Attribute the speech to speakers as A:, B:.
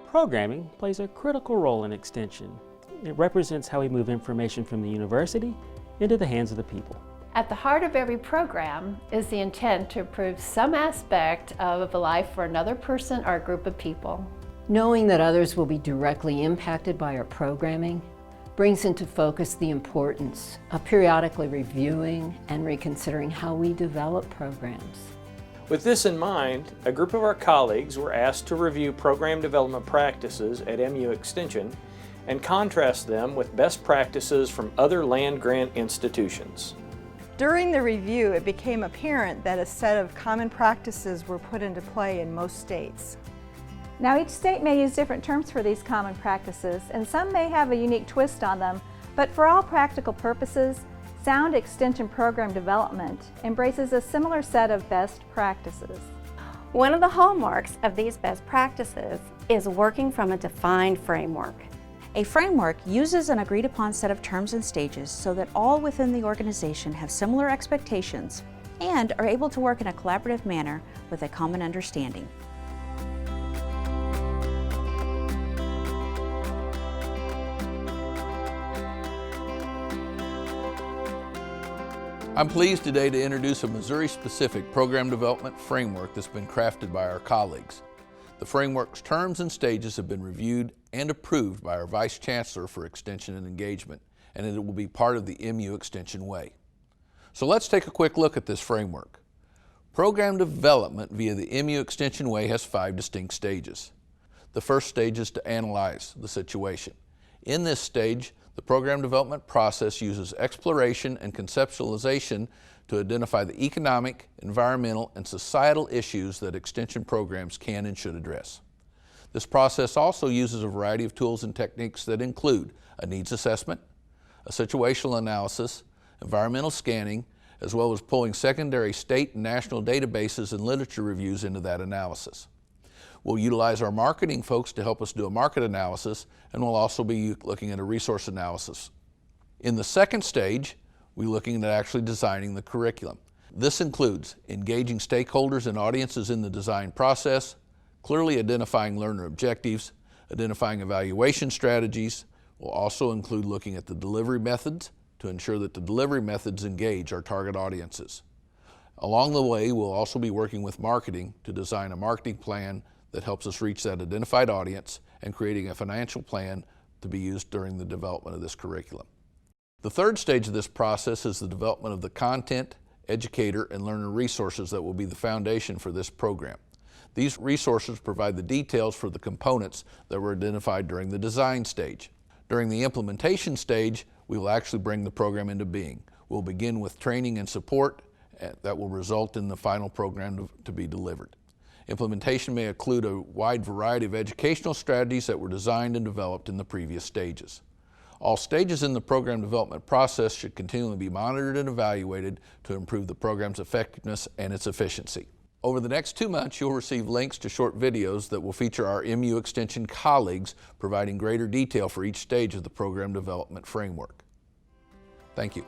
A: Programming plays a critical role in Extension. It represents how we move information from the university into the hands of the people.
B: At the heart of every program is the intent to improve some aspect of life for another person or a group of people.
C: Knowing that others will be directly impacted by our programming brings into focus the importance of periodically reviewing and reconsidering how we develop programs.
D: With this in mind, a group of our colleagues were asked to review program development practices at MU Extension and contrast them with best practices from other land-grant institutions.
E: During the review, it became apparent that a set of common practices were put into play in most states.
F: Now, each state may use different terms for these common practices, and some may have a unique twist on them, but for all practical purposes, sound extension program development embraces a similar set of best practices.
G: One of the hallmarks of these best practices is working from a defined framework.
H: A framework uses an agreed-upon set of terms and stages so that all within the organization have similar expectations and are able to work in a collaborative manner with a common understanding.
I: I'm pleased today to introduce a Missouri-specific program development framework that's been crafted by our colleagues. The framework's terms and stages have been reviewed and approved by our Vice Chancellor for Extension and Engagement, and it will be part of the MU Extension Way. So let's take a quick look at this framework. Program development via the MU Extension Way has 5 distinct stages. The first stage is to analyze the situation. In this stage, the program development process uses exploration and conceptualization to identify the economic, environmental, and societal issues that extension programs can and should address. This process also uses a variety of tools and techniques that include a needs assessment, a situational analysis, environmental scanning, as well as pulling secondary state and national databases and literature reviews into that analysis. We'll utilize our marketing folks to help us do a market analysis, and we'll also be looking at a resource analysis. In the second stage, we're looking at actually designing the curriculum. This includes engaging stakeholders and audiences in the design process, clearly identifying learner objectives, identifying evaluation strategies. We'll also include looking at the delivery methods to ensure that the delivery methods engage our target audiences. Along the way, we'll also be working with marketing to design a marketing plan that helps us reach that identified audience and creating a financial plan to be used during the development of this curriculum. The third stage of this process is the development of the content, educator, and learner resources that will be the foundation for this program. These resources provide the details for the components that were identified during the design stage. During the implementation stage, we will actually bring the program into being. We'll begin with training and support that will result in the final program to be delivered. Implementation may include a wide variety of educational strategies that were designed and developed in the previous stages. All stages in the program development process should continually be monitored and evaluated to improve the program's effectiveness and its efficiency. Over the next 2 months, you'll receive links to short videos that will feature our MU Extension colleagues providing greater detail for each stage of the program development framework. Thank you.